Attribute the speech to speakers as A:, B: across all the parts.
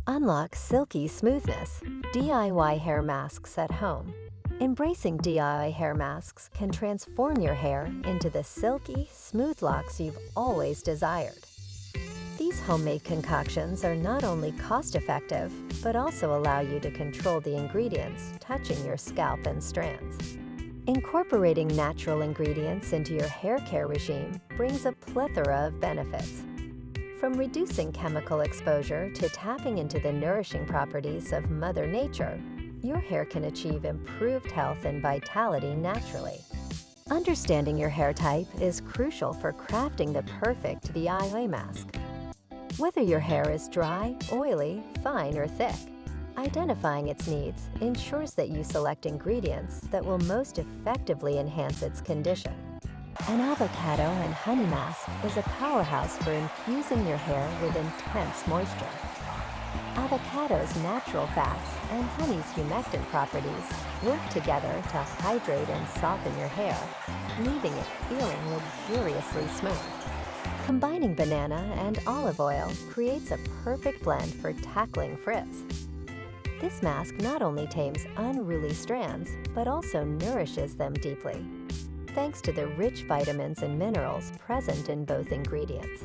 A: Unlock Silky Smoothness DIY hair masks at home. Embracing DIY hair masks can transform your hair into the silky, smooth locks you've always desired. These homemade concoctions are not only cost-effective, but also allow you to control the ingredients touching your scalp and strands. Incorporating natural ingredients into your hair care regime brings a plethora of benefits. From reducing chemical exposure to tapping into the nourishing properties of Mother Nature, your hair can achieve improved health and vitality naturally. Understanding your hair type is crucial for crafting the perfect DIY mask. Whether your hair is dry, oily, fine, or thick, identifying its needs ensures that you select ingredients that will most effectively enhance its condition. An avocado and honey mask is a powerhouse for infusing your hair with intense moisture. Avocado's natural fats and honey's humectant properties work together to hydrate and soften your hair, leaving it feeling luxuriously smooth. Combining banana and olive oil creates a perfect blend for tackling frizz. This mask not only tames unruly strands, but also nourishes them deeply, thanks to the rich vitamins and minerals present in both ingredients.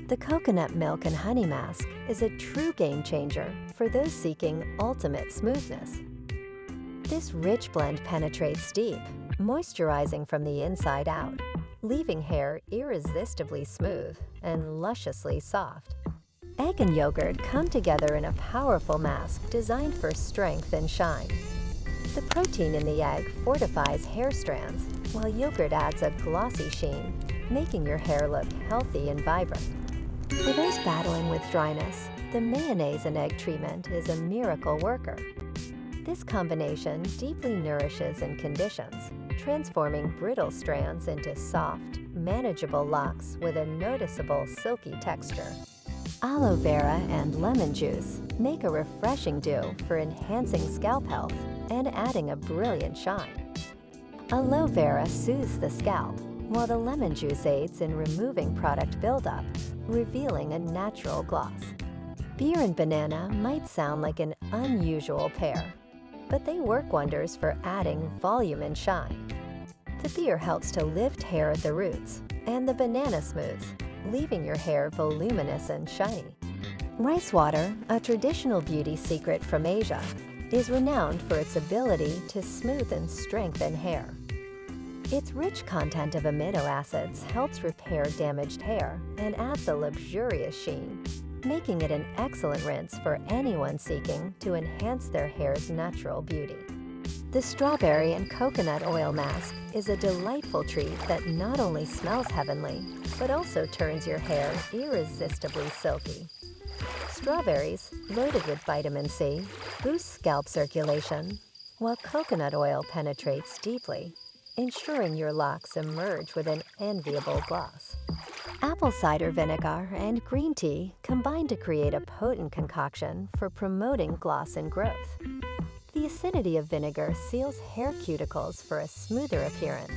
A: The coconut milk and honey mask is a true game changer for those seeking ultimate smoothness. This rich blend penetrates deep, moisturizing from the inside out, leaving hair irresistibly smooth and lusciously soft. Egg and yogurt come together in a powerful mask designed for strength and shine. The protein in the egg fortifies hair strands, while yogurt adds a glossy sheen, making your hair look healthy and vibrant. For those battling with dryness, the mayonnaise and egg treatment is a miracle worker. This combination deeply nourishes and conditions, transforming brittle strands into soft, manageable locks with a noticeable silky texture. Aloe vera and lemon juice make a refreshing dew for enhancing scalp health and adding a brilliant shine. Aloe vera soothes the scalp, while the lemon juice aids in removing product buildup, revealing a natural gloss. Beer and banana might sound like an unusual pair, but they work wonders for adding volume and shine. The beer helps to lift hair at the roots, and the banana smooths, leaving your hair voluminous and shiny. Rice water, a traditional beauty secret from Asia, is renowned for its ability to smooth and strengthen hair. Its rich content of amino acids helps repair damaged hair and adds a luxurious sheen, making it an excellent rinse for anyone seeking to enhance their hair's natural beauty. The strawberry and coconut oil mask is a delightful treat that not only smells heavenly, but also turns your hair irresistibly silky. Strawberries, loaded with vitamin C, boost scalp circulation, while coconut oil penetrates deeply, ensuring your locks emerge with an enviable gloss. Apple cider vinegar and green tea combine to create a potent concoction for promoting gloss and growth. The acidity of vinegar seals hair cuticles for a smoother appearance,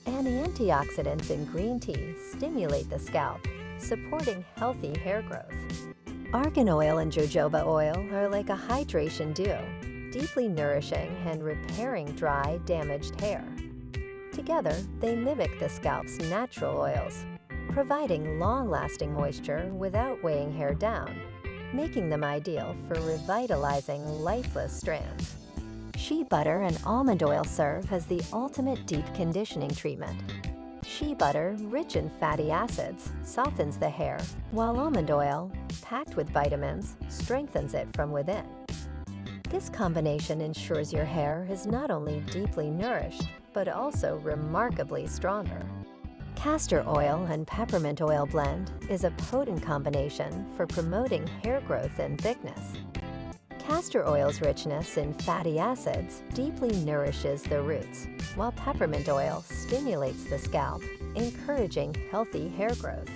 A: and the antioxidants in green tea stimulate the scalp, supporting healthy hair growth. Argan oil and jojoba oil are like a hydration duo, deeply nourishing and repairing dry, damaged hair. Together, they mimic the scalp's natural oils, providing long-lasting moisture without weighing hair down, making them ideal for revitalizing lifeless strands. Shea butter and almond oil serve as the ultimate deep conditioning treatment. Shea butter, rich in fatty acids, softens the hair, while almond oil, packed with vitamins, strengthens it from within. This combination ensures your hair is not only deeply nourished, but also remarkably stronger. Castor oil and peppermint oil blend is a potent combination for promoting hair growth and thickness. Castor oil's richness in fatty acids deeply nourishes the roots, while peppermint oil stimulates the scalp, encouraging healthy hair growth.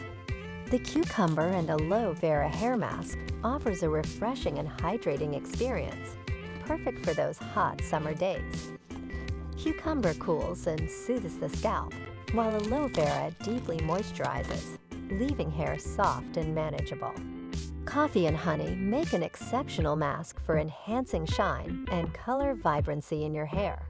A: The cucumber and aloe vera hair mask offers a refreshing and hydrating experience, perfect for those hot summer days. Cucumber cools and soothes the scalp, while aloe vera deeply moisturizes, leaving hair soft and manageable. Coffee and honey make an exceptional mask for enhancing shine and color vibrancy in your hair.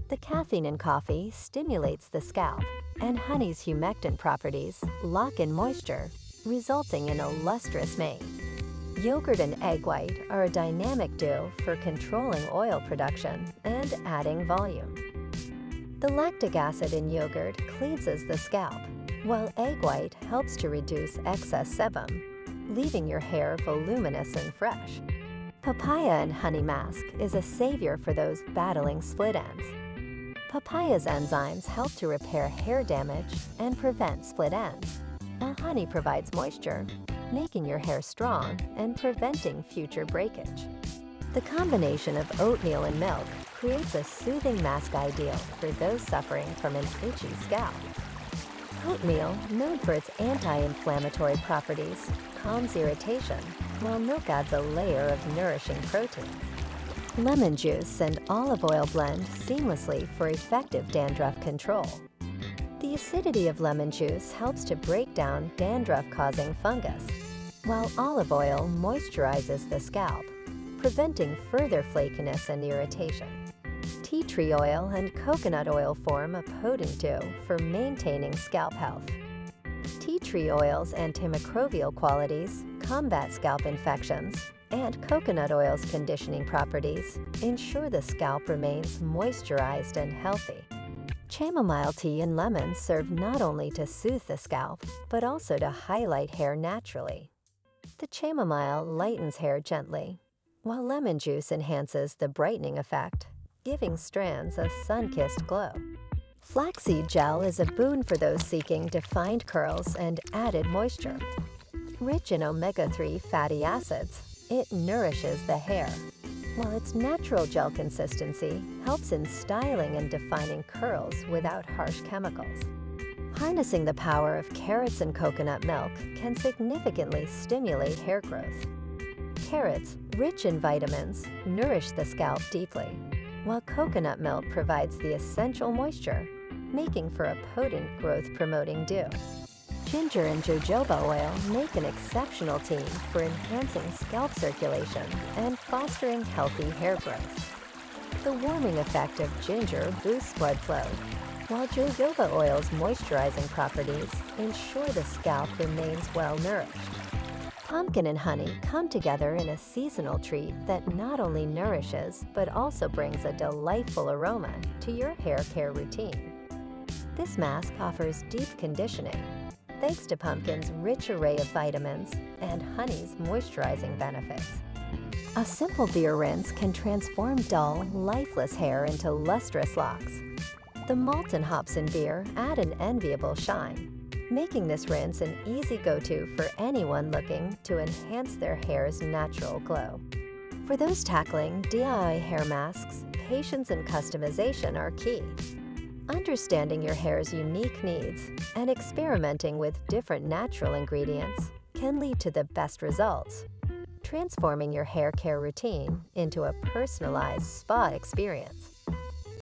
A: The caffeine in coffee stimulates the scalp, and honey's humectant properties lock in moisture, resulting in a lustrous mane. Yogurt and egg white are a dynamic duo for controlling oil production and adding volume. The lactic acid in yogurt cleanses the scalp, while egg white helps to reduce excess sebum, leaving your hair voluminous and fresh. Papaya and honey mask is a savior for those battling split ends. Papaya's enzymes help to repair hair damage and prevent split ends, while honey provides moisture, making your hair strong and preventing future breakage. The combination of oatmeal and milk creates a soothing mask ideal for those suffering from an itchy scalp. Oatmeal, known for its anti-inflammatory properties, calms irritation, while milk adds a layer of nourishing proteins. Lemon juice and olive oil blend seamlessly for effective dandruff control. The acidity of lemon juice helps to break down dandruff-causing fungus, while olive oil moisturizes the scalp, preventing further flakiness and irritation. Tea tree oil and coconut oil form a potent duo for maintaining scalp health. Tea tree oil's antimicrobial qualities combat scalp infections, and coconut oil's conditioning properties ensure the scalp remains moisturized and healthy. Chamomile tea and lemon serve not only to soothe the scalp, but also to highlight hair naturally. The chamomile lightens hair gently, while lemon juice enhances the brightening effect, giving strands a sun-kissed glow. Flaxseed gel is a boon for those seeking defined curls and added moisture. Rich in omega-3 fatty acids, it nourishes the hair, while its natural gel consistency helps in styling and defining curls without harsh chemicals. Harnessing the power of carrots and coconut milk can significantly stimulate hair growth. Carrots, rich in vitamins, nourish the scalp deeply, while coconut milk provides the essential moisture, making for a potent growth-promoting duo. Ginger and jojoba oil make an exceptional team for enhancing scalp circulation and fostering healthy hair growth. The warming effect of ginger boosts blood flow, while jojoba oil's moisturizing properties ensure the scalp remains well-nourished. Pumpkin and honey come together in a seasonal treat that not only nourishes but also brings a delightful aroma to your hair care routine. This mask offers deep conditioning, thanks to pumpkin's rich array of vitamins and honey's moisturizing benefits. A simple beer rinse can transform dull, lifeless hair into lustrous locks. The malt and hops in beer add an enviable shine, making this rinse an easy go-to for anyone looking to enhance their hair's natural glow. For those tackling DIY hair masks, patience and customization are key. Understanding your hair's unique needs and experimenting with different natural ingredients can lead to the best results, transforming your hair care routine into a personalized spa experience.